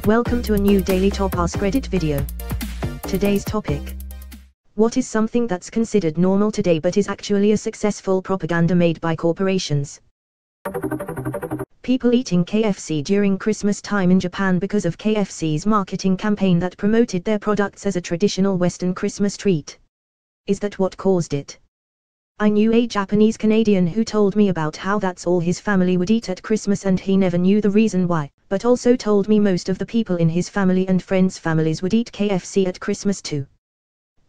Welcome to a new Daily Top Askreddit video. Today's topic. What is something that's considered normal today but is actually a successful propaganda made by corporations? People eating KFC during Christmas time in Japan because of KFC's marketing campaign that promoted their products as a traditional Western Christmas treat. Is that what caused it? I knew a Japanese Canadian who told me about how that's all his family would eat at Christmas and he never knew the reason why, but also told me most of the people in his family and friends' families would eat KFC at Christmas too.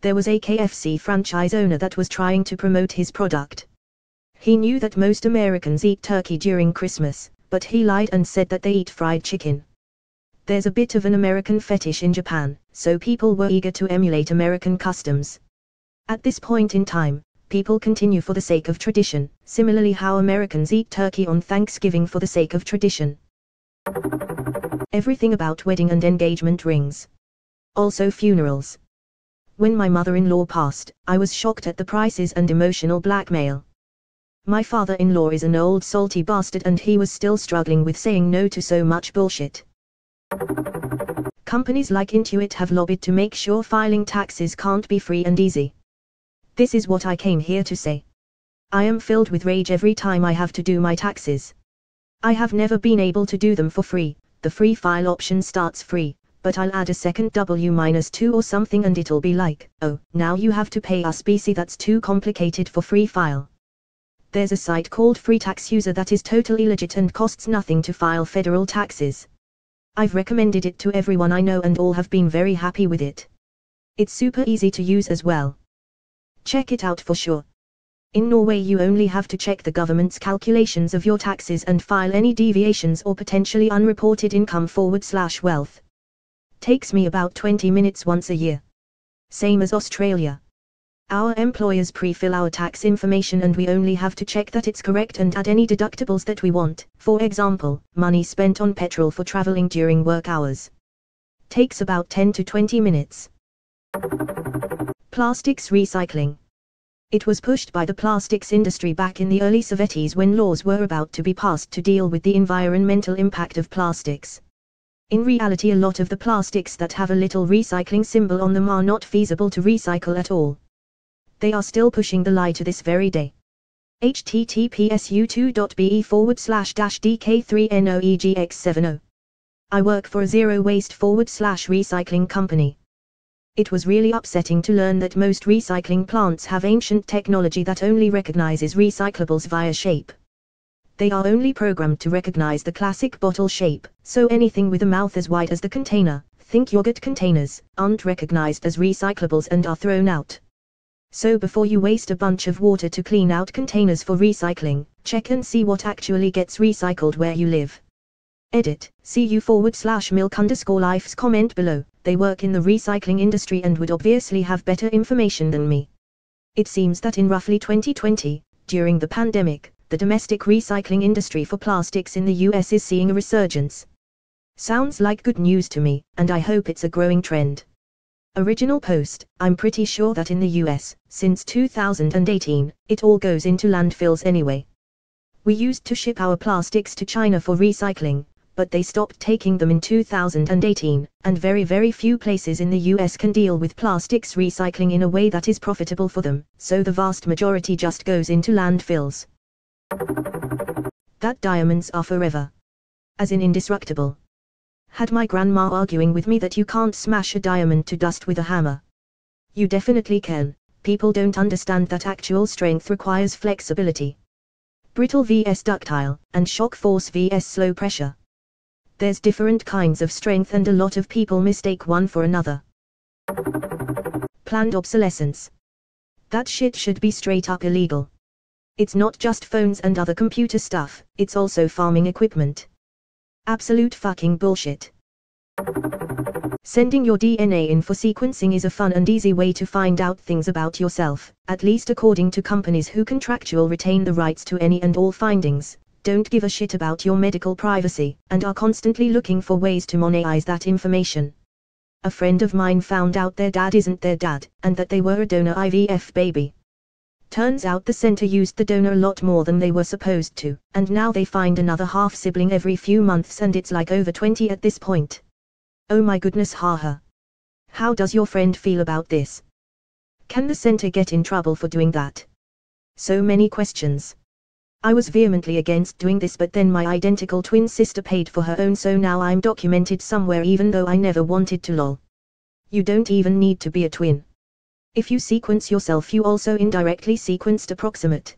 There was a KFC franchise owner that was trying to promote his product. He knew that most Americans eat turkey during Christmas, but he lied and said that they eat fried chicken. There's a bit of an American fetish in Japan, so people were eager to emulate American customs. At this point in time, people continue for the sake of tradition, similarly how Americans eat turkey on Thanksgiving for the sake of tradition. Everything about wedding and engagement rings. Also funerals. When my mother-in-law passed, I was shocked at the prices and emotional blackmail. My father-in-law is an old salty bastard and he was still struggling with saying no to so much bullshit. Companies like Intuit have lobbied to make sure filing taxes can't be free and easy. This is what I came here to say. I am filled with rage every time I have to do my taxes. I have never been able to do them for free. The free file option starts free, but I'll add a second W-2 or something and it'll be like, oh, now you have to pay us BC, that's too complicated for free file. There's a site called Free Tax User that is totally legit and costs nothing to file federal taxes. I've recommended it to everyone I know and all have been very happy with it. It's super easy to use as well. Check it out for sure. In Norway you only have to check the government's calculations of your taxes and file any deviations or potentially unreported income/wealth. Takes me about 20 minutes once a year. Same as Australia. Our employers pre-fill our tax information and we only have to check that it's correct and add any deductibles that we want, for example, money spent on petrol for traveling during work hours. Takes about 10 to 20 minutes. Plastics recycling. It was pushed by the plastics industry back in the early 70s when laws were about to be passed to deal with the environmental impact of plastics. In reality, a lot of the plastics that have a little recycling symbol on them are not feasible to recycle at all. They are still pushing the lie to this very day. https://u2.be/dk3noegx70. I work for a zero-waste/recycling company. It was really upsetting to learn that most recycling plants have ancient technology that only recognizes recyclables via shape. They are only programmed to recognize the classic bottle shape, so anything with a mouth as wide as the container, think yogurt containers, aren't recognized as recyclables and are thrown out. So before you waste a bunch of water to clean out containers for recycling, check and see what actually gets recycled where you live. Edit, CU/milk_life's comment below. They work in the recycling industry and would obviously have better information than me. It seems that in roughly 2020, during the pandemic, the domestic recycling industry for plastics in the US is seeing a resurgence. Sounds like good news to me, and I hope it's a growing trend. Original post, I'm pretty sure that in the US, since 2018, it all goes into landfills anyway. We used to ship our plastics to China for recycling, but they stopped taking them in 2018, and very few places in the US can deal with plastics recycling in a way that is profitable for them, so the vast majority just goes into landfills. That diamonds are forever. As in indestructible. Had my grandma arguing with me that you can't smash a diamond to dust with a hammer. You definitely can. People don't understand that actual strength requires flexibility. Brittle vs ductile, and shock force vs slow pressure. There's different kinds of strength and a lot of people mistake one for another. Planned obsolescence. That shit should be straight up illegal. It's not just phones and other computer stuff, it's also farming equipment. Absolute fucking bullshit. Sending your DNA in for sequencing is a fun and easy way to find out things about yourself, at least according to companies who contractually retain the rights to any and all findings, don't give a shit about your medical privacy, and are constantly looking for ways to monetize that information. A friend of mine found out their dad isn't their dad, and that they were a donor IVF baby. Turns out the center used the donor a lot more than they were supposed to, and now they find another half-sibling every few months and it's like over 20 at this point. Oh my goodness, haha. How does your friend feel about this? Can the center get in trouble for doing that? So many questions. I was vehemently against doing this, but then my identical twin sister paid for her own, so now I'm documented somewhere even though I never wanted to, lol. You don't even need to be a twin. If you sequence yourself, you also indirectly sequenced approximate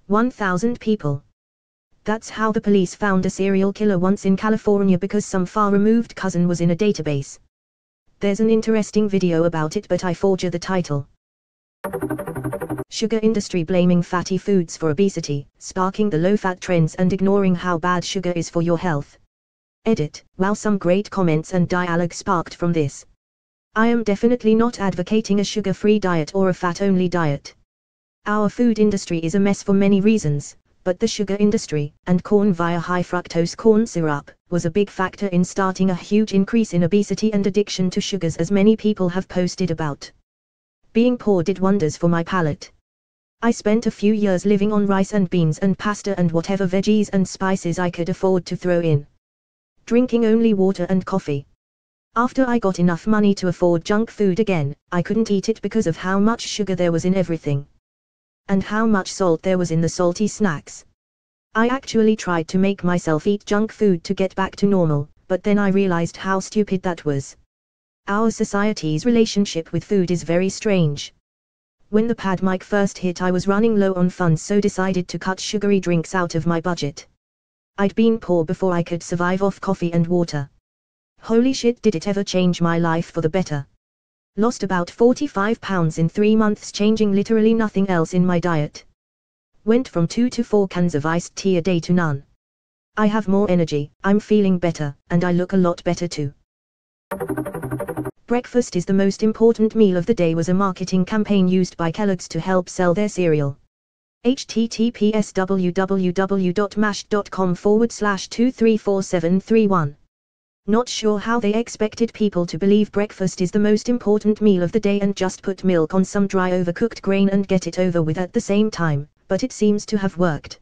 1,000 people. That's how the police found a serial killer once in California, because some far-removed cousin was in a database. There's an interesting video about it, but I forger the title. Sugar industry blaming fatty foods for obesity, sparking the low-fat trends and ignoring how bad sugar is for your health. Edit. Wow, some great comments and dialogue sparked from this. I am definitely not advocating a sugar-free diet or a fat-only diet. Our food industry is a mess for many reasons, but the sugar industry, and corn via high-fructose corn syrup, was a big factor in starting a huge increase in obesity and addiction to sugars, as many people have posted about. Being poor did wonders for my palate. I spent a few years living on rice and beans and pasta and whatever veggies and spices I could afford to throw in. Drinking only water and coffee. After I got enough money to afford junk food again, I couldn't eat it because of how much sugar there was in everything. And how much salt there was in the salty snacks. I actually tried to make myself eat junk food to get back to normal, but then I realized how stupid that was. Our society's relationship with food is very strange. When the pandemic first hit, I was running low on funds, so decided to cut sugary drinks out of my budget. I'd been poor before I could survive off coffee and water. Holy shit, did it ever change my life for the better. Lost about 45 pounds in 3 months, changing literally nothing else in my diet. Went from 2 to 4 cans of iced tea a day to none. I have more energy, I'm feeling better, and I look a lot better too. Breakfast is the most important meal of the day was a marketing campaign used by Kellogg's to help sell their cereal. https www.mashed.com/2344731. Not sure how they expected people to believe breakfast is the most important meal of the day and just put milk on some dry overcooked grain and get it over with at the same time, but it seems to have worked.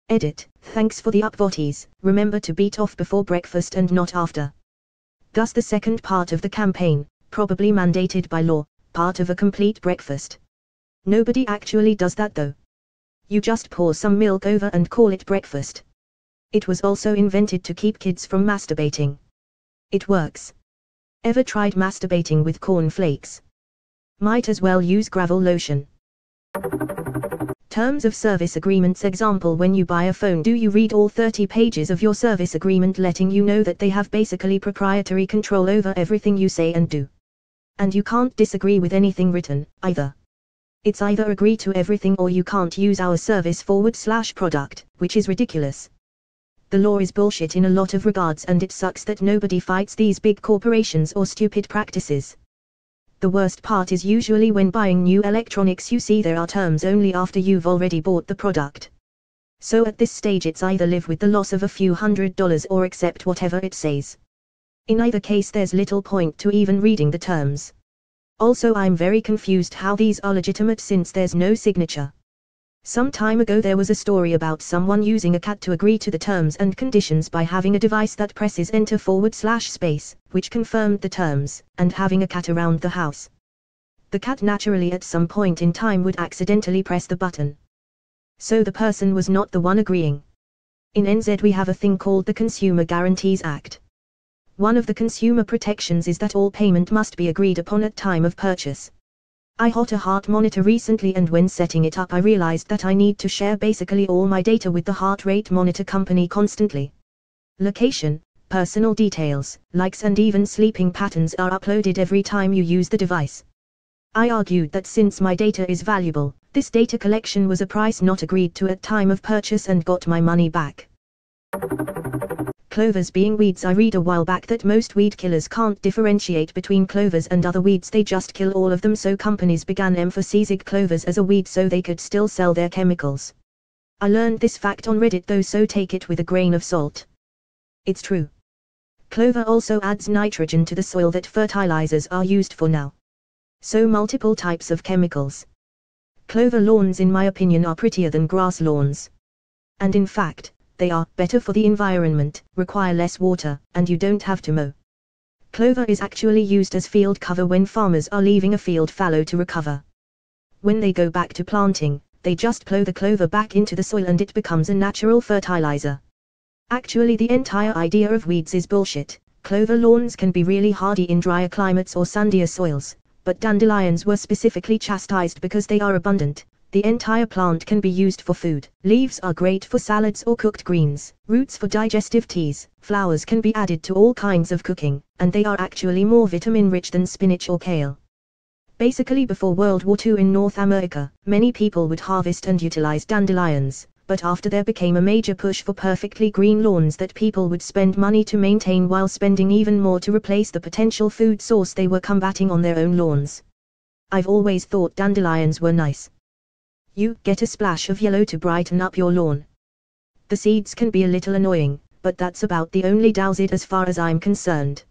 Edit. Thanks for the upvotes, remember to beat off before breakfast and not after. Thus the second part of the campaign, probably mandated by law, part of a complete breakfast. Nobody actually does that though. You just pour some milk over and call it breakfast. It was also invented to keep kids from masturbating. It works. Ever tried masturbating with corn flakes? Might as well use gravel lotion. Terms of service agreements example: when you buy a phone, do you read all 30 pages of your service agreement letting you know that they have basically proprietary control over everything you say and do? And you can't disagree with anything written, either. It's either agree to everything or you can't use our service/product, which is ridiculous. The law is bullshit in a lot of regards, and it sucks that nobody fights these big corporations or stupid practices. The worst part is usually when buying new electronics you see there are terms only after you've already bought the product. So at this stage it's either live with the loss of a few $100s or accept whatever it says. In either case there's little point to even reading the terms. Also, I'm very confused how these are legitimate since there's no signature. Some time ago there was a story about someone using a cat to agree to the terms and conditions by having a device that presses enter/space, which confirmed the terms, and having a cat around the house. The cat naturally at some point in time would accidentally press the button. So the person was not the one agreeing. In NZ we have a thing called the Consumer Guarantees Act. One of the consumer protections is that all payment must be agreed upon at time of purchase. I got a heart monitor recently, and when setting it up I realized that I need to share basically all my data with the heart rate monitor company constantly. Location, personal details, likes and even sleeping patterns are uploaded every time you use the device. I argued that since my data is valuable, this data collection was a price not agreed to at time of purchase and got my money back. Clovers being weeds. I read a while back that most weed killers can't differentiate between clovers and other weeds, they just kill all of them, so companies began emphasizing clovers as a weed so they could still sell their chemicals. I learned this fact on Reddit though, so take it with a grain of salt. It's true. Clover also adds nitrogen to the soil that fertilizers are used for now. So multiple types of chemicals. Clover lawns in my opinion are prettier than grass lawns. And in fact, they are better for the environment, require less water, and you don't have to mow. Clover is actually used as field cover when farmers are leaving a field fallow to recover. When they go back to planting, they just plow the clover back into the soil and it becomes a natural fertilizer. Actually, the entire idea of weeds is bullshit. Clover lawns can be really hardy in drier climates or sandier soils, but dandelions were specifically chastised because they are abundant. The entire plant can be used for food. Leaves are great for salads or cooked greens, roots for digestive teas, flowers can be added to all kinds of cooking, and they are actually more vitamin-rich than spinach or kale. Basically, before World War II in North America, many people would harvest and utilize dandelions, but after there became a major push for perfectly green lawns that people would spend money to maintain while spending even more to replace the potential food source they were combating on their own lawns. I've always thought dandelions were nice. You get a splash of yellow to brighten up your lawn. The seeds can be a little annoying, but that's about the only downside as far as I'm concerned.